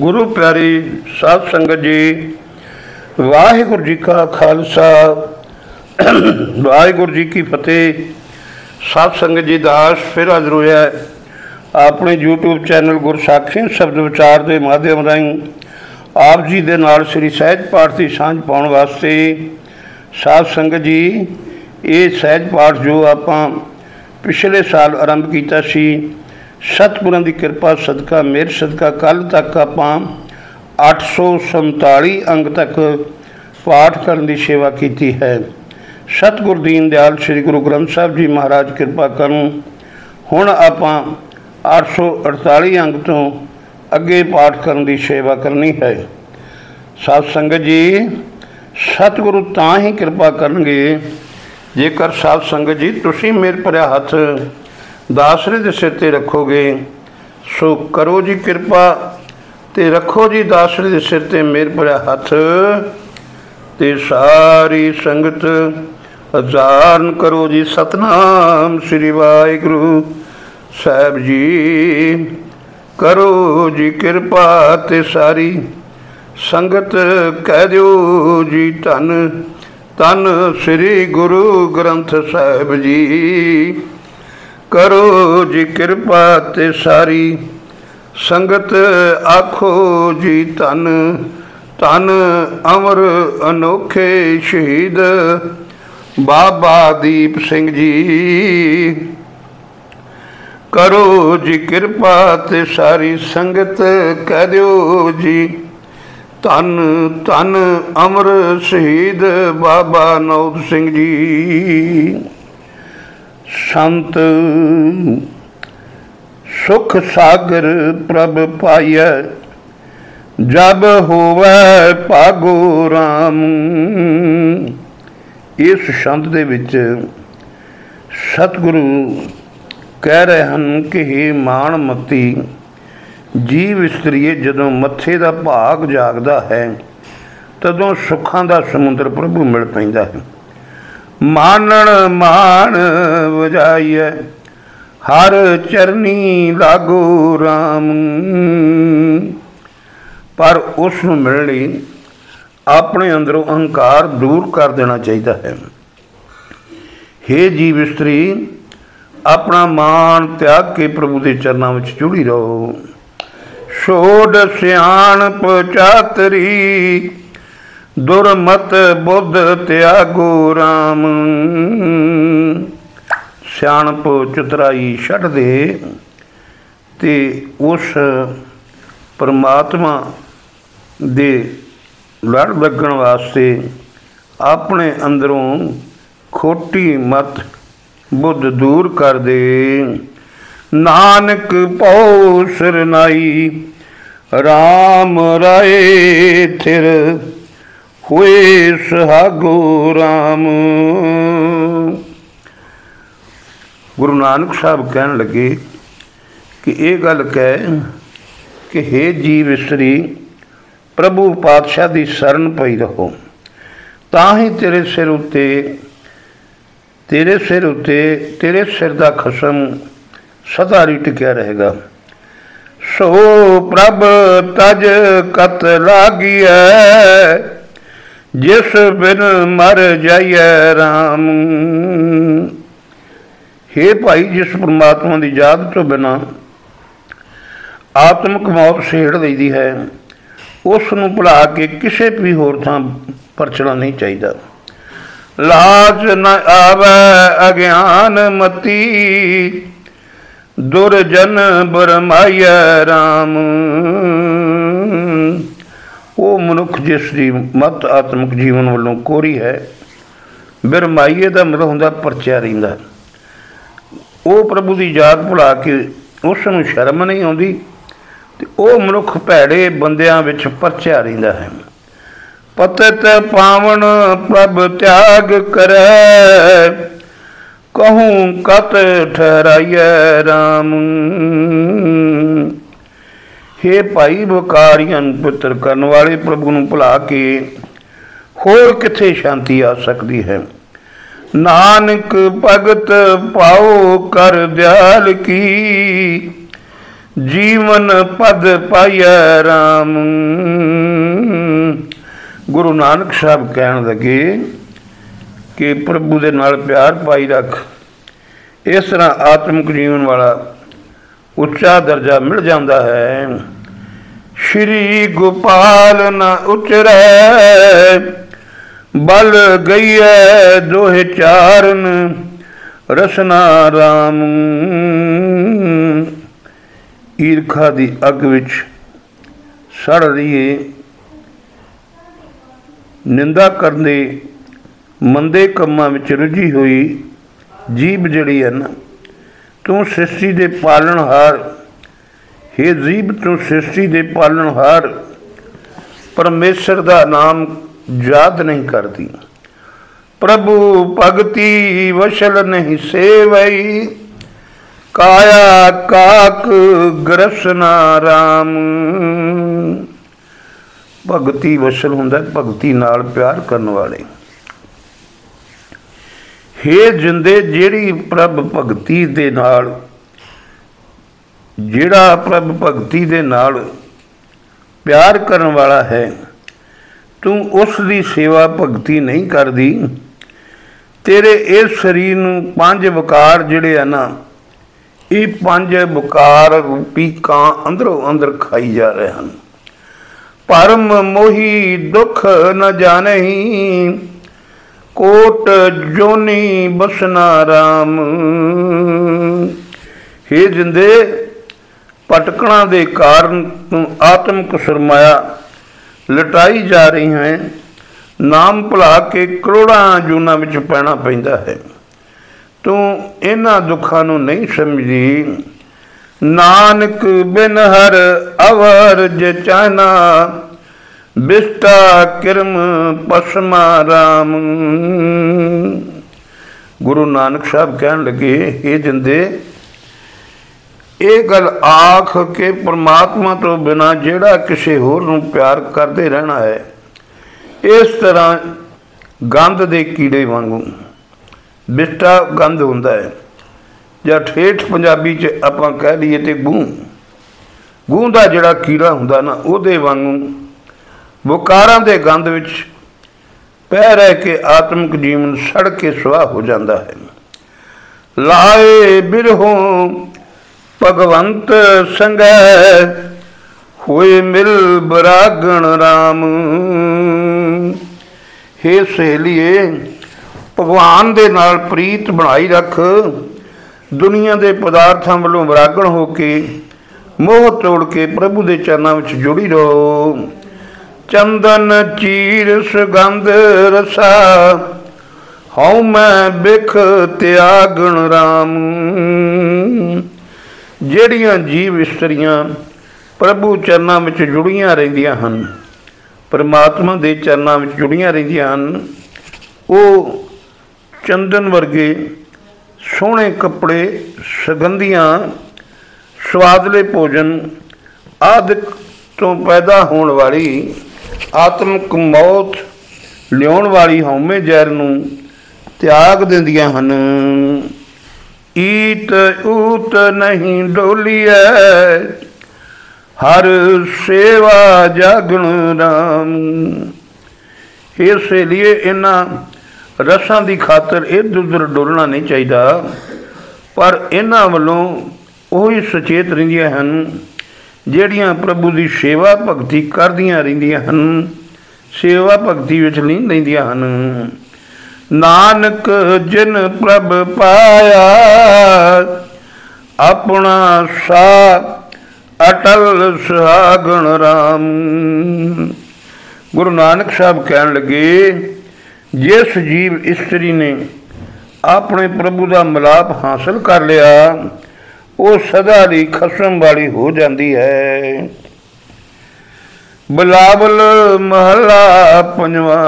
गुरु प्यारी साध संगत जी, वाहिगुरु जी का खालसा वाहिगुरु जी की फतेह। साध संगत जी दास फिर हाजिर होया अपने यूट्यूब चैनल गुरसाखी शब्द विचार के माध्यम राही आप जी दे नाल श्री सहज पाठ की सांझ पाउण वास्ते। साध संगत जी, ये सहज पाठ जो आपां पिछले साल आरंभ किया सी, सतगुरां की कृपा सदका मेहर सदका कल तक आपां 847 अंग तक पाठ करने की सेवा की है। सतगुरु दीन दयाल श्री गुरु ग्रंथ साहब जी महाराज कृपा करूँ। हुण आपां 848 अंग तो अगे पाठ करने की सेवा करनी है। साध संगत जी, सतगुरु तां ही कृपा करनगे जेकर साध संगत जी तुसीं मेरे भरिया हथ दासरे दे सिर ते रखोगे। सो करो जी कृपा ते रखो जी दासरे दे सिर ते मेरे भरिया हथ ते सारी संगत उच्चारण करो जी सतनाम श्री वाहिगुरु साहब जी। करो जी कृपा ते सारी संगत कह दो जी धन धन श्री गुरु ग्रंथ साहब जी। करो जी कृपा ते सारी संगत आखो जी धन धन अमर अनोखे शहीद बाबा दीप सिंह जी। करो जी कृपा ते सारी संगत कह दो जी धन धन अमर शहीद बाबा नौद सिंह जी। संत सुख सागर प्रभ पाइय जब होवै भागो राम। इस छंद दे विच सतगुरु कह रहे हैं कि हे माणमती जीव इस्त्रीए, जदों मत्थे दा भाग जागदा है तदों सुखां दा समुंदर प्रभु मिल पैंदा है। मानण मान वजाइए हर चरनी लागो राम। पर उस मिलने लई अपने अंदरों अहंकार दूर कर देना चाहिए है। हे जीव इस्त्री, अपना मान त्याग के प्रभु के चरणों में जुड़ी रहो। छोड़ सियाणप चातरी दुरमत बुद्ध त्यागो राम। सियाणप चतुराई छड़ दे ते उस परमात्मा दे लड़ लगन वास्ते अपने अंदरों खोटी मत बुद्ध दूर कर दे। नानक पौ सरनाई राम राय थिर हुए सुहागो राम। गुरु नानक साहब कहन लगे कि ये गल कह कि हे जीव इस्त्री, प्रभु पातशाह की शरण पई रहो, ताही तेरे सिर उत्ते तेरे सिर दा खसम सदा री टिकिया रहेगा। सो प्रभ तज कत लागिया जिस बिन मर जाइए राम। हे भाई, जिस परमात्मा की याद तो बिना आत्मक मौत सेड़ लईदी है, उसनूं भुला के किसी भी होर थां परचना नहीं चाहिए। लाज न आवे अज्ञान मती दुर्जन बरमाइया राम। वो मनुख जिसकी मत आत्मक जीवन वालों कोरी है, बिरमाइए का मतलब होंदा परचया रहिंदा। वो प्रभु की याद भुला के उसनूं शर्म नहीं आउंदी ते वो मनुख भैड़े बंदियां विच परचया रहिंदा है। पतित पावन प्रभ त्याग करे कहूँ कत ठहराइए राम। हे भाई, वकारियां पुत्र करने वाले प्रभु नूं भुला के होर किथे शांति आ सकती है। नानक भगत पाओ कर दयाल की जीवन पद पाइया राम। गुरु नानक साहब कहन लगे कि प्रभु दे नाल प्यार पाई रख, इस तरह आत्मिक जीवन वाला उच्चा दर्जा मिल जाता है। श्री गोपाल न उचरै, बल गई है दोहे चारन, रसना राम। ईरखा दी अग विच सड़ रही है, निंदा करने मंदे कम्मां विच रुझी हुई जीभ जिहड़ी है ना, तू सृष्टि दे पालनहार, हे जीभ तू सृष्टि दे पालनहार परमेश्वर दा नाम याद नहीं करती। प्रभु भगति वशल नहीं सेवई, काया काक ग्रसना राम। भगति वशल हुंदा भगति नाल प्यार करने वाले। हे जिंदे जेड़ी प्रभ भगति दे नाल, जेड़ा प्रभ भगति दे नाल प्यार करने वाला है, तू उसकी सेवा भगति नहीं करदी। तेरे इस शरीर नूं पंज विकार जिहड़े आ ना, ये पंज विकार रूपी कां अंदरों अंदर खाई जा रहे हैं। परम मोही दुख न जानही, कोट जोनी बसना राम। हे जिंदे पटकना दे कारण तू आत्मक सरमाया लटाई जा रही हैं, नाम भुला के करोड़ां जूना विच पैना पैंदा है। तू इन्हां दुखां नूं नहीं समझदी। नानक बिन हर अवर जे चाहना, बिस्टा किरम पसमा राम। गुरु नानक साहब कहन लगे, हे जिंदे ये गल आख के परमात्मा तो बिना जेड़ा किसी होर नूं प्यार करते रहना है, इस तरह गंद दे कीड़े वांगू। बिस्टा गंद हुंदा है, ਜਾਂ ठेठ पंजाबी च आपां कह लईए तो गूं दा जिहड़ा कीड़ा हुंदा ना, उहदे वांगू विकारां दे गंद विच पै रह के आत्मिक जीवन सड़ के सुआह हो जाता है। लाए बिरहों भगवंत संगै, होए मिल बरागण राम। हे सहेलिए भगवान दे नाल प्रीत बनाई रख, दुनिया के पदार्थों वालों वरागण हो के मोह तोड़ के प्रभु के चरणों में जुड़ी रहो। चंदन चीर सुगंध रसा, हऊँ मैं बिख त्यागण राम। जेड़ियां जीव इस्त्रियां प्रभु चरणों में जुड़ियां रहिंदियां हन, परमात्मा के चरणों में जुड़ियां रहिंदियां हन, वो चंदन वर्गे सोहने कपड़े, सुगंधियां, स्वादले भोजन आदि तो पैदा होने वाली आत्मक मौत लियाउण वाली हौमे जहर नूं त्याग दिंदियां हन। ईत ऊत नहीं डोलीए, हर सेवा जागण राम। इस लिए इन्हां रसां की खातर इधर उधर डोलना नहीं चाहिए, पर इन्हां वालों वही सचेत रहिंदियां हन ਜਿਹੜੀਆਂ प्रभु की सेवा भगती करदियां रहिंदियां हन, सेवा भगती विच लीन रहिंदियां हन। नानक जिन प्रभ पाया, अपना सा अटल सुहागण राम। गुरु नानक साहब कहन लगे, जिस जीव इस्त्री ने अपने प्रभु का मिलाप हासिल कर लिया, वो सदा दी खसम वाली हो जाती है। बिलावल महला पंजवा।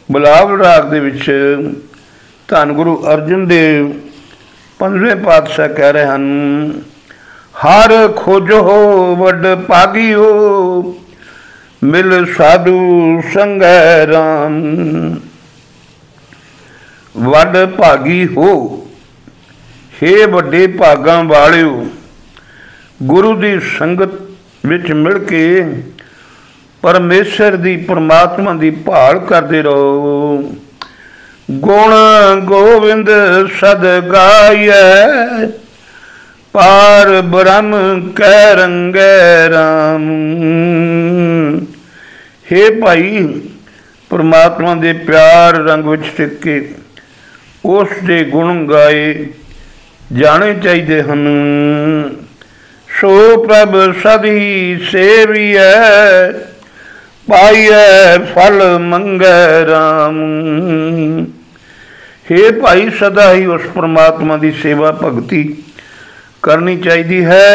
बिलावल राग दे विच धन गुरु अर्जन देव 15वें पातशाह कह रहे हैं, हर खोजो वड पागी हो, मिल साधु संगै राम। वड भागी हो, हे ਵੱਡੇ ਭਾਗਾਂ ਵਾਲਿਓ, गुरु की संगत विच मिल के परमेश्वर की परमात्मा की भाल करते रहो। गुण गोविंद सद गाइए, पार ब्रह्म कै रंगे राम। हे भाई, परमात्मा के प्यार रंग विच टिक के उस दे गुण गाए जाने चाहिए हैं। सो प्रभ सदी सेविए, पाइए फल मंगे राम। हे भाई, सदा ही उस परमात्मा की सेवा भगती करनी चाहिए है।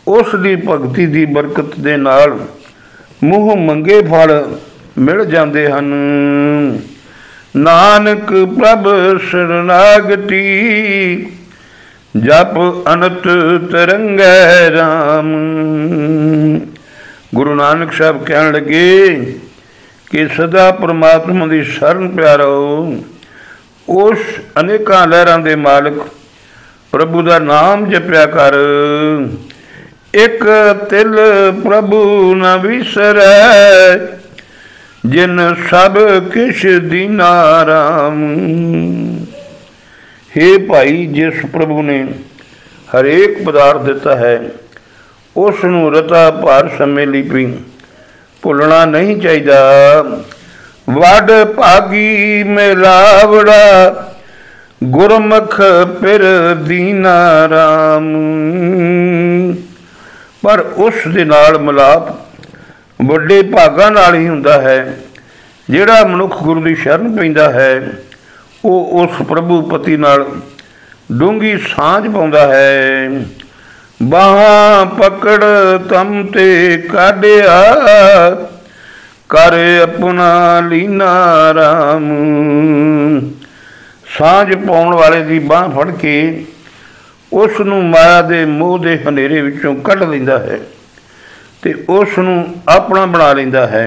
उस दी भगती की बरकत दे नाल मूँह मंगे फल मिल जाते हैं। नानक प्रभ शरणागति, जप अनत तरंगे राम। गुरु नानक साहब कहन लगे कि सदा परमात्मा की शरण प्यारो। उस अनेकां लहरां दे मालिक प्रभु का नाम जपया कर। एक तिल प्रभु न विसरै, जिन सब किश दीना राम। हे भाई, जिस प्रभु ने हरेक पदार्थ दिता है उस नूं रता भार सम्मेली पी भुलना नहीं चाहिए। वड भागी मिलावड़ा, गुरमुख फिर दीना राम। पर उस दे नाल मिलाप ਵੱਡੇ ਭਾਗਾਂ नाल ही हुंदा है। जिहड़ा मनुख गुरु की शरण पैंदा है वो उस प्रभु पति नाल डूंगी सांझ पाउंदा है। बाहां पकड़ तम ते काढ़िया, कर अपना लीना राम। सांझ पाउण वाले की बांह फड़ के उस नूं माया दे मोह दे हनेरे विचों कढ लैंदा है ते उस नूं अपना बना लैंदा है।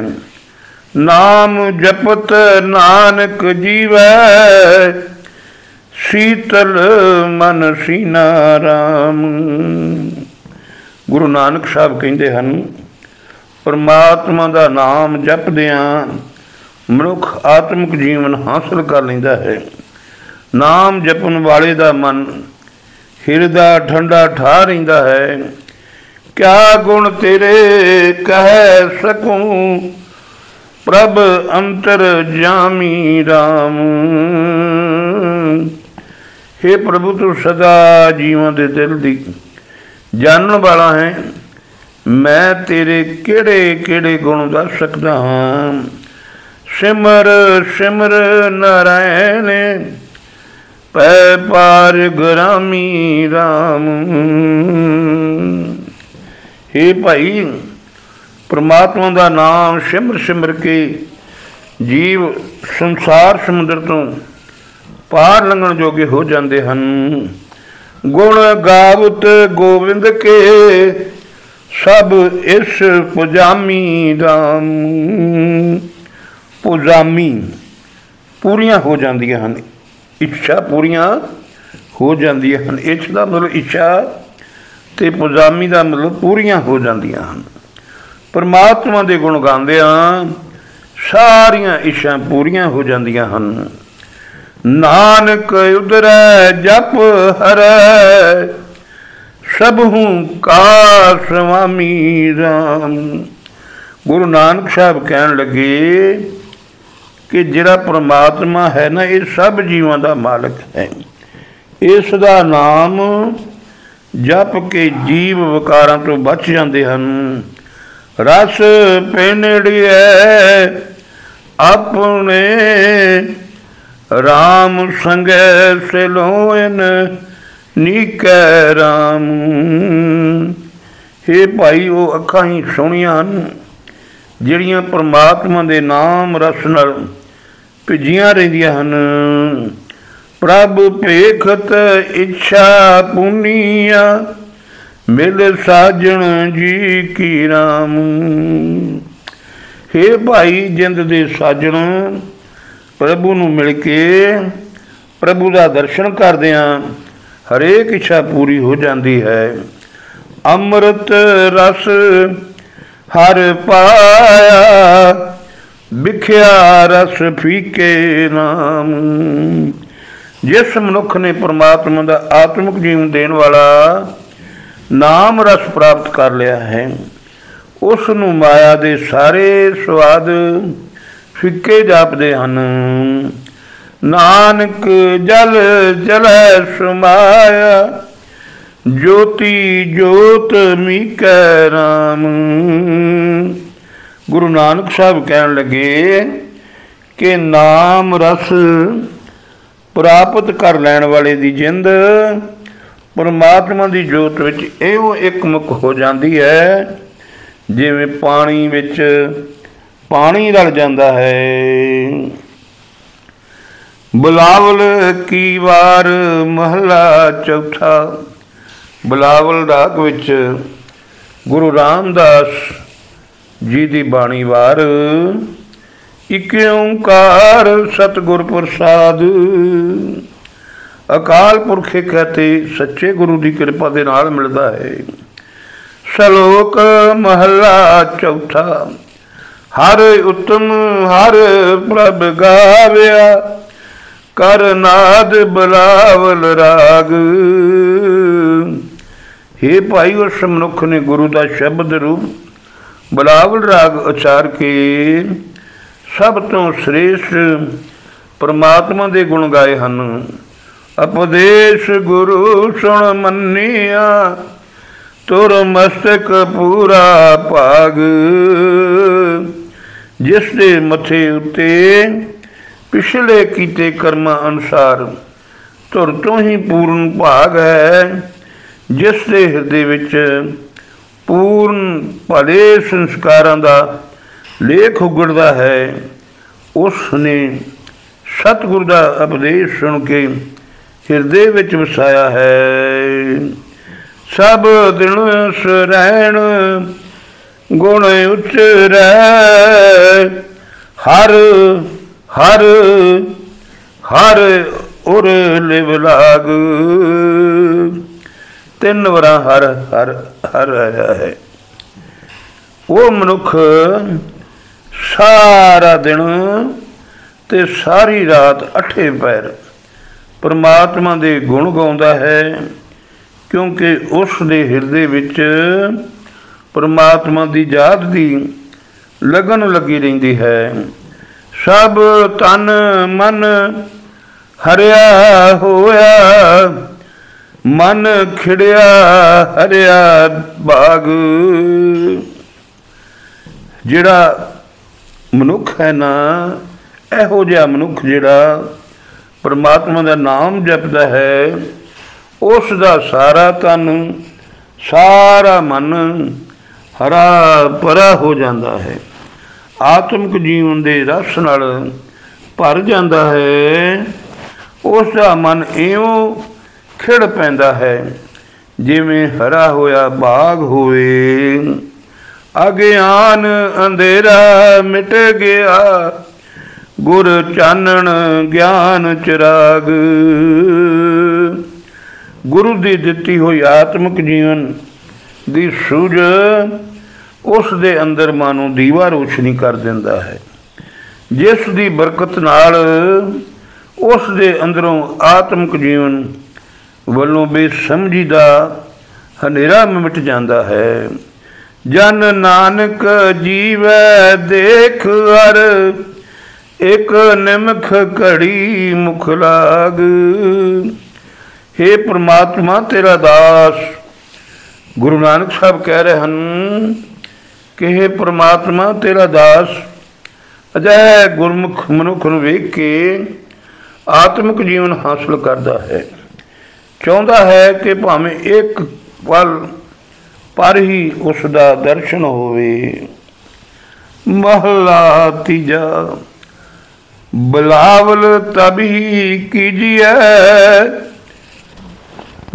नाम जपत नानक जीवै, शीतल मन सीना राम। गुरु नानक साहब कहते हैं, परमात्मा का नाम जपदियां मनुख आत्मिक जीवन हासिल कर लैंदा है। नाम जपन वाले का मन हिरदा ठंडा ठा रहिंदा है। क्या गुण तेरे कह सकूं, प्रभ अंतर जामी राम। हे प्रभु, तू सदा जीवां दे दिल दी जानन वाला है। मैं तेरे केड़े केड़े गुण दस सकदा हाँ। सिमर सिमर नारायण, पै पार ग्रामी राम। हे भाई, परमात्मा का नाम सिमर सिमर के जीव संसार समुद्र तो पार लंघण जोगे हो जाते हैं। गुण गावत गोविंद के, सब इस पुजामी राम। पुजामी पूरियां हो जांदियां हैं, इच्छा पूरियां हो जांदियां हैं। इस का मतलब इच्छा ते पुजामी का मतलब पूरियां हो जांदियां हैं। परमात्मा के गुण गांदियां सारियां इच्छा पूरियां हो जांदियां हैं। नानक उदरै जप हरै, सबहूं का स्वामी राम। गुरु नानक साहब कहन लगे कि जिहड़ा परमात्मा है ना, ये सब जीवां दा मालिक है। इसका नाम जप के जीव विकारां तो बच जाते हैं। रस पेनड़िए अपने, राम संगे सिलोन नीकै राम। हे भाई, वो अखां ही सोहणियां हन जिहड़ियां परमात्मा के नाम रस नाल भिजियां रहिंदियां हन। प्रभ भेखत इच्छा पुनिया, मिल साजन जी की राम। हे भाई, जिंद दे साजन प्रभु नूं मिल के प्रभु का दर्शन करदियां हरेक इच्छा पूरी हो जाती है। अमृत रस हर पाया, बिख्या रस फीके नाम। जिस मनुख ने परमात्मा का आत्मिक जीवन देने वाला नाम रस प्राप्त कर लिया है, उसनू माया दे सारे स्वाद फिक्के जापदे हन। नानक जल जलै समाया, ज्योति जोत मीकै राम। गुरु नानक साहब कहन लगे कि नाम रस प्राप्त कर लैण वाले दी जिंद परमात्मा दी जोत विच इहो एकमुख हो जाती है, जिवें पानी विच पानी रल जाता है। बिलावल की वार महला चौथा। बिलावल राग विच गुरु रामदास जी की बाणी वार। इक ओंकार सतगुर प्रसाद। अकाल पुरख कहते सच्चे गुरु की कृपा के नाल मिलता है। सलोक महला चौथा। हर उत्तम हर प्रभ गाव्या, कर नाद बिलावल राग। हे भाई, उस मनुख ने गुरु का शब्द रूप बिलावल राग उचार के सब तो श्रेष्ठ परमात्मा के गुण गाए हन। उपदेश गुरु सुन मन्निया, तुर मस्तक पूरा भाग। जिस दे मथे उत्ते पिछले कीते कर्मां अनुसार तुर तो ही पूर्ण भाग है। जिस दे हृदय विच पूर्ण भले संस्कारां दा लेख उगड़ता है, उसने सतगुरु का उपदेश सुन के हृदय विच वसाया है। सब दिन सरैण गुण उचरै, हर हर हर उर लिव लाग। तीन वरा हर हर हर आया है। वो मनुख सारा दिन ते सारी रात अठे पैर परमात्मा दे गुण गाउंदा है, क्योंकि उस दे हृदय विच परमात्मा दी याद दी लगन लगी रहिंदी है। सब तन मन हरिया होया, मन खिड़िया हरिया बाग। जिहड़ा मनुख है ना, इहो जिहा मनुख जिहड़ा परमात्मा का नाम जपदा है, उसका सारा तन सारा मन हरा भरा हो जाता है। आत्मिक जीवन के रस नाल भर जाता है। उसका मन इउं खिड़ पैंदा है जिवें हरा होया बाग होवे। अज्ञान अंधेरा मिट गया, गुर चानण ज्ञान चिराग। गुरु की दिती हुई आत्मिक जीवन की सूझ उस दे अंदर मानो दीवा रोशनी कर देंदा है, जिस दी बरकत नाल उस दे अंदरों आत्मिक जीवन वलों बेसमझी दा हनेरा मिट जाता है। जन नानक जीवै देख हर, एक निमख घड़ी मुख लाग। हे परमात्मा तेरा दास। गुरु नानक साहब कह रहे हैं कि हे परमात्मा तेरा दास अजय गुरमुख मनुख नूं वेख के आत्मिक जीवन हासिल करता है। चाहता है कि भावें एक पल पर ही उसका दर्शन होवे। महला तीजा। बिलावल तभी कीजिए,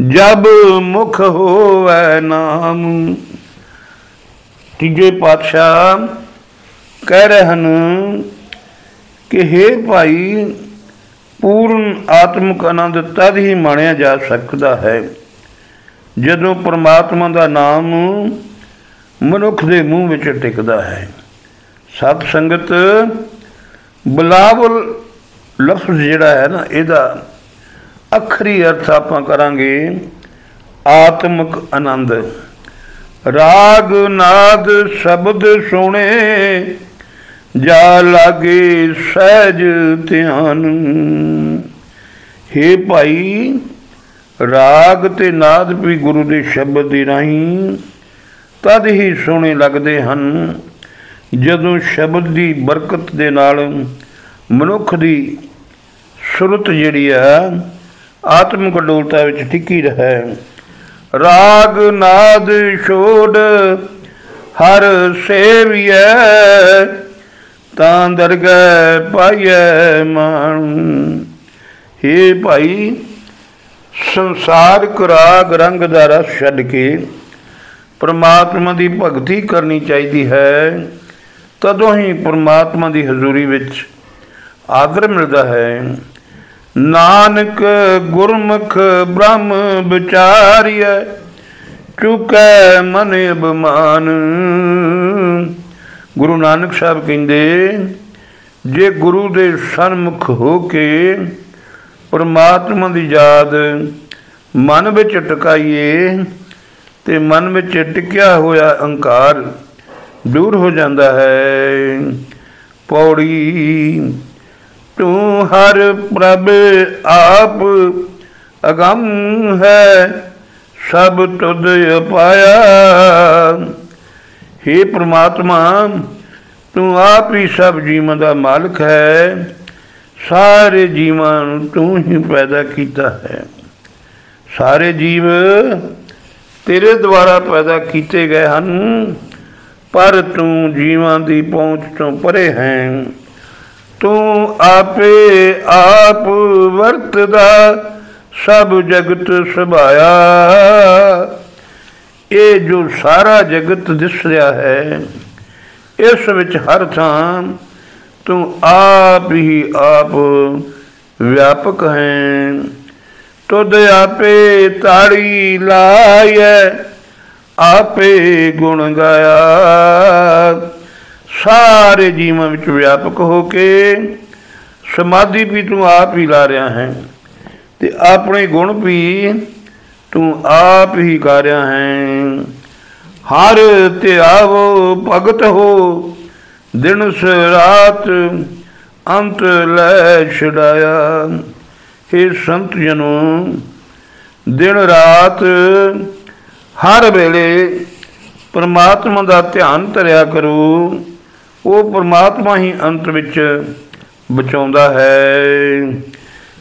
जब मुख होवै नाम। तीजे पातशाह कह रहे हैं कि हे भाई, पूर्ण आत्मक आनंद तद ही माणिया जा सकता है जदों परमात्मा का नाम मनुख के मूँह में टिकता है। सत संगत बिलावल लफ्ज़ जिहड़ा है ना, इहदा अखरी अर्थ आपां करांगे आत्मक आनंद। राग नाद शब्द सुने जा लागे सहज ध्यान। हे भाई, राग ते नाद भी गुरु के शब्द के राहीं तद ही सोहणे लगते हैं जदों शब्द की बरकत दे नाल मनुख की सुरत जिहड़ी है आत्मक अडोलता विच टिकी रहे। राग नाद छोड़ हर सेविए तां दरगह पाइए मान। हे भाई, संसारक राग रंग दा रस छड्ड के परमात्मा की भगती करनी चाहिए है, तदों ही परमात्मा की हजूरी विच आदर मिलता है। नानक गुरमुख ब्रह्म विचारिय चुकै मन अभिमान। गुरु नानक साहब कहते, जे गुरु के सन्मुख हो के परमात्मा की याद मन में टकाइए तो मन में टिकिया होया अहंकार दूर हो जाता है। पौड़ी तू हर प्रभ आप अगम है सब तुद पाया। हे परमात्मा, तू आप ही सब जीवां का मालिक है, सारे जीवां तू ही पैदा किया है। सारे जीव तेरे द्वारा पैदा किए गए हैं, पर तू जीवां की पहुँच तो परे हैं। तू आपे आप वरतदा सब जगत सभाया। ये जो सारा जगत दिस रहा है, इस विच हर थां तू आप ही आप व्यापक हैं। तुद आपे ताड़ी लाए आपे गुण गाया। सारे जीवां विच व्यापक हो के समाधि भी तू आप ही ला रहा है, ते अपने गुण भी तू आप ही गा रहा है। हर ते आवो भगत हो दिन से रात अंत लै छड़ाया। हे संत जनों, दिन रात हर वेले परमात्मा का ध्यान धरिया करो, वो परमात्मा ही अंत विच बचाउंदा है।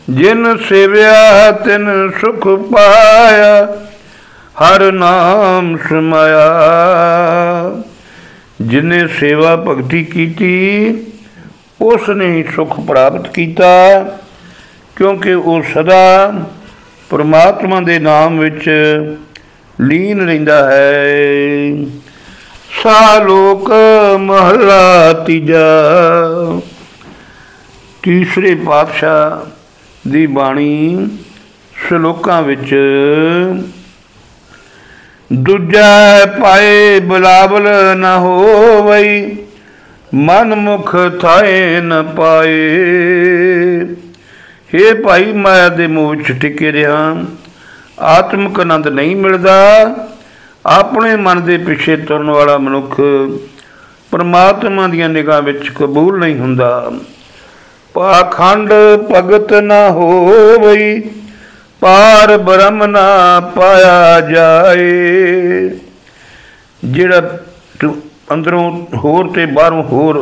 जिन सेविया तिन सुख पाया हर नाम समाया। जिन्हें सेवा भगती की उसने ही सुख प्राप्त किया, क्योंकि वो सदा परमात्मा के नाम विच लीन रहिंदा है। सालोक महला तीजा। तीसरे पातशाह दी बाणी श्लोकां विच दूजा पाए बिलावल न होवई मन मुख थाए न पाए। हे भाई, माया दे मोह च टिके रहा, आत्मक आनंद नहीं मिलता। अपने मन के पिछे तुरन वाला मनुख परमात्मा दी निगाह विच कबूल नहीं हुंदा। पाखंड भगत न होवई पार ब्रह्म ना पाया जाए। जिहड़ा अंदरों होर ते बाहरों होर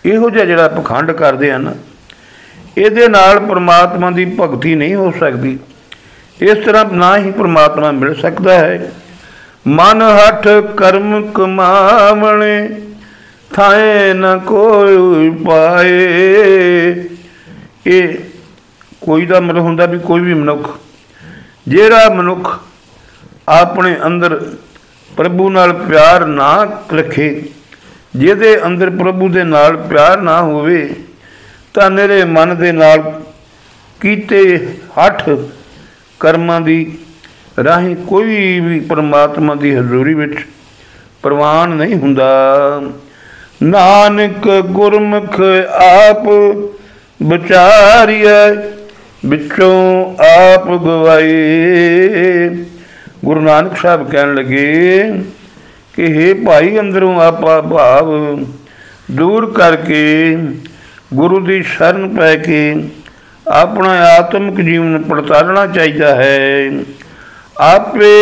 इहो जिहा जिहड़ा पखंड करदे आ ना, इहदे नाल परमात्मा की भगती नहीं हो सकती। इस तरह ना ही परमात्मा मिल सकता है। मन हठ कर्म कमावणे थाए न कोई पाए। ये कोई दा मतलब हुंदा भी कोई भी मनुख, जिहड़ा मनुख अपने अंदर प्रभु नाल प्यार ना रखे, जिहदे अंदर प्रभु दे नाल प्यार ना होवे, तां निरे मन दे नाल कीते हठ कर्मां दी राही कोई भी परमात्मा की हजूरी विच प्रवान नहीं हुंदा। नानक गुरमुख आप विचारिए बिचों आप गवाए। गुरु नानक साहब कहन लगे कि हे भाई अंदरों आपा भाव दूर करके गुरु की शरण पै के अपना आत्मिक जीवन पड़तालना चाहिए है। आपे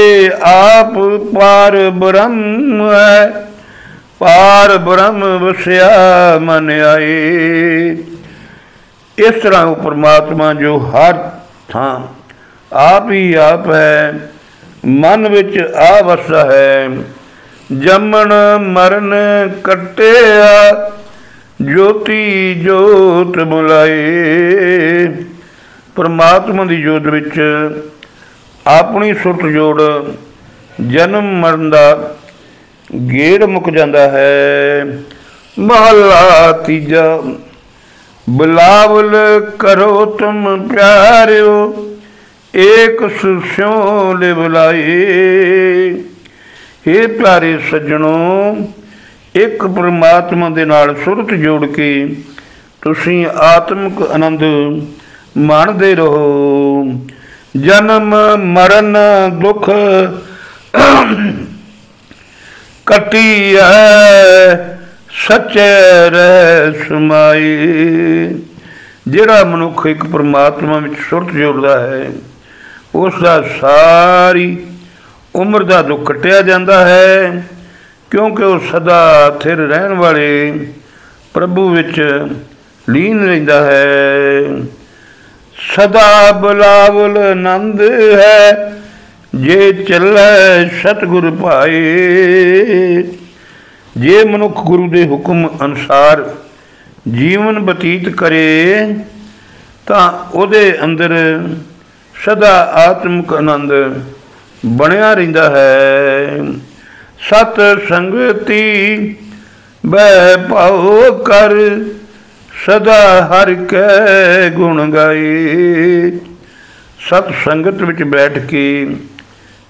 आप पार ब्रह्म है, पार ब्रह्म वसिया मन आए। इस तरह वो परमात्मा जो हर थां आप ही आप है, मन विच आ वसदा है। जमन मरण कटिया ज्योति जोत बुलाए। परमात्मा की जोत विच अपनी सुरत जोड़ जन्म मरण का गेड़ मुक जाता है। महला तीजा बिलावल करो तुम प्यारियो एक सुस्यों ले बुलाए। हे प्यारे सज्जनों, एक परमात्मा दे नाल सुरत जोड़ के तुसीं आत्मिक आनंद माणदे रहो। जन्म मरण दुख कटी है सच्चे रह समाई। जिहड़ा मनुख एक परमात्मा में सुरत जोड़ता है उसका सारी उम्र का दुख कटिया जाता है, क्योंकि वह सदा स्थिर रहन वाले प्रभु विच लीन रहिंदा है। सदा बिलावल आनंद है जे चले सतगुर पाए। जे मनुख गुरु के हुक्म अनुसार जीवन बतीत करे तां उहदे अंदर सदा आत्मिक आनंद बनया रहिंदा है। सत संगति बह पाओ कर सदा हर कै गुण गाए। सत संगत विच बैठ के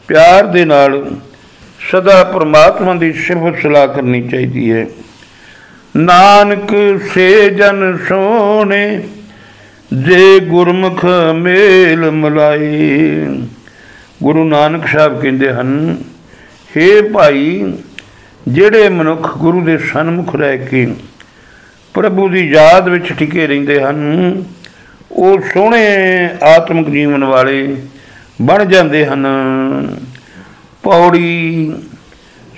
प्यार दे नाल सदा परमात्मा की सिफत सलाह करनी चाहिए है। नानक से जन सोने जे गुरमुख मेल मिलाए। गुरु नानक साहब कहते हैं, हे भाई जेड़े मनुख गुरु के सन्मुख रह के प्रभु की याद विच टिके रहिंदे हन वो सोहणे आत्मिक जीवन वाले बन जाते हैं। पौड़ी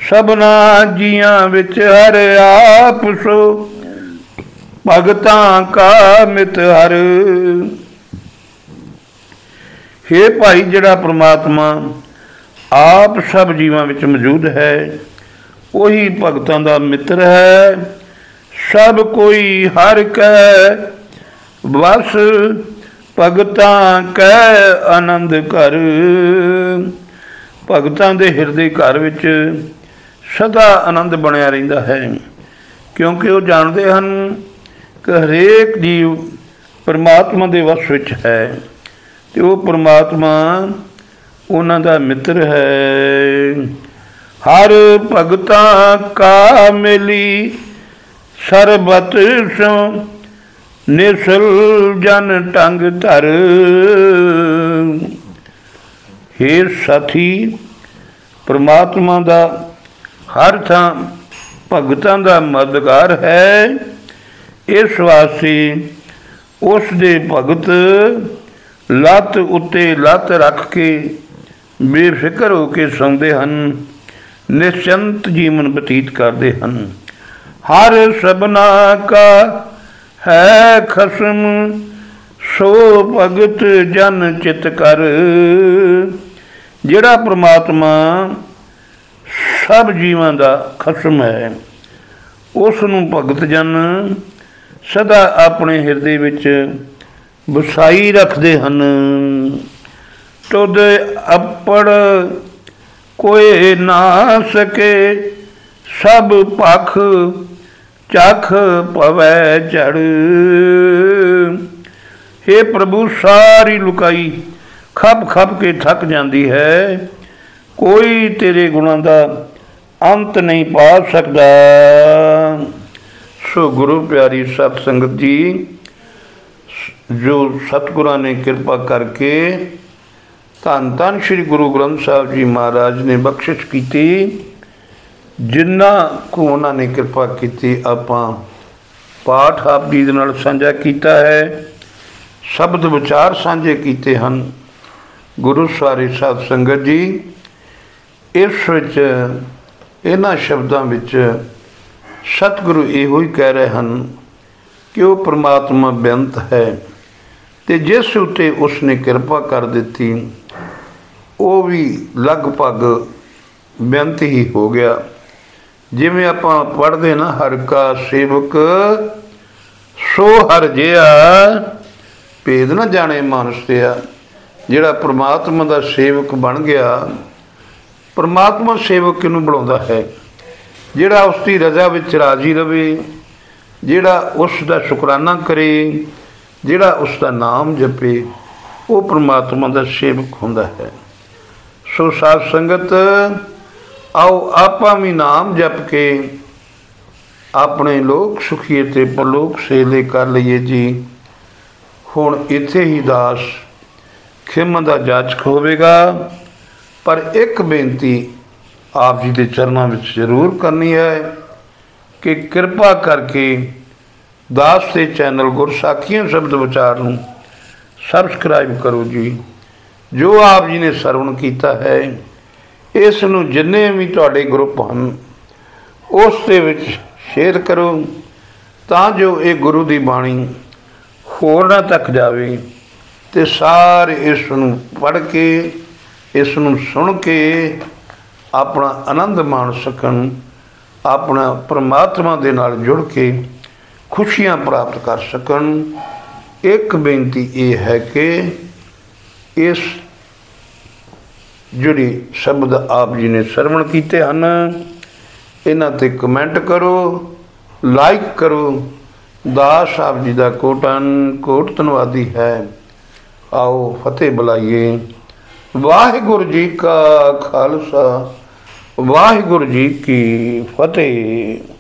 सबना जियां विच हर आप सो भगतां का मित हर। हे भाई जिहड़ा परमात्मा आप सब जीवां विच मौजूद है वही भगतां दा मित्र है। सब कोई हर कै बस भगतां कै आनंद कर। भगतां दे हिरदे घर विच सदा आनंद बनया रहिंदा है, क्योंकि वो जानते हैं कि हरेक जीव परमात्मा के वश विच है तो वो परमात्मा उन्हां दा मित्र है। हर भगतां का मिली सरबत सो निसल जन टंग धर। हे साथी, परमात्मा का हर थां भगतां का मददगार है। इस वास्ते उस दे भगत लत उत्ते लत रख के बेफिक्र होकर सौंदे हन, निश्चिंत जीवन बतीत करते हैं। हर सबना का है खसम सो भगत जन चित कर। जिहड़ा परमात्मा सब जीवां दा खसम है उसनूं भगत जन सदा अपने हिरदे विच वसाई रखते हैं। तुद अपड़ कोई ना सके सब पख चख पवै चढ़। हे प्रभु सारी लुकाई खप खप के थक जाती है, कोई तेरे गुणों का अंत नहीं पा सकता। सो गुरु प्यारी सत संगत जी, जो सतगुरां ने कृपा करके धन धन श्री गुरु ग्रंथ साहब जी महाराज ने बख्शिश की, जिन्ना को उन्होंने कृपा की आपां पाठ आप जी दे नाल साझा किया है, शब्द विचार साझे किए हैं। गुरु सारी साध संगत जी, इस विच इन्हां शब्दों विच सतगुरु इहो ही कह रहे हैं कि वह परमात्मा बेअंत है, तो जिस उत्ते उसने कृपा कर दी वो भी लगभग बेअंत ही हो गया। जिमें आप पढ़ते ना, हर का सेवक सो हर जिया भेद न जाने मानस दिया। जिहड़ा परमात्मा का सेवक बन गया, परमात्मा सेवक किनू बुलाउंदा है? जिहड़ा उसकी रजा विच राजी रवे, जिहड़ा उसका शुकराना करे, जिहड़ा उसका नाम जपे, वो परमात्मा का सेवक हुंदा है। सो साध संगत, आओ आपां भी नाम जप के अपने लोक सुखीए ते परलोक सेले कर लईए जी। हुण इत्थे ही दास खिम दा जाचक होवेगा, पर एक बेनती आप जी के चरणों में जरूर करनी है कि कृपा करके दास के चैनल गुरसाखियां शब्द विचार नूं सबसक्राइब करो जी। जो आप जी ने सरवण किया है, इस नूं जिन्ने भी तुहाडे ग्रुप हैं उस दे विच शेयर करो, तां जो ये गुरु की बाणी होरना तक जावे ते सारे इस नूं पढ़ के, इस नूं सुन के अपना आनंद मान सकन, अपना परमात्मा दे नाल जुड़ के खुशियां प्राप्त कर सकन। एक बेनती ये है कि इस जिहड़ी शब्द आप जी ने सरवण किए हैं, इन्हां ते कमेंट करो, लाइक करो। दास आप जी का कोटन कोट धन्नवादी है। आओ फतेह बुलाइए। वाहिगुरू जी का खालसा, वाहिगुरू जी की फतेह।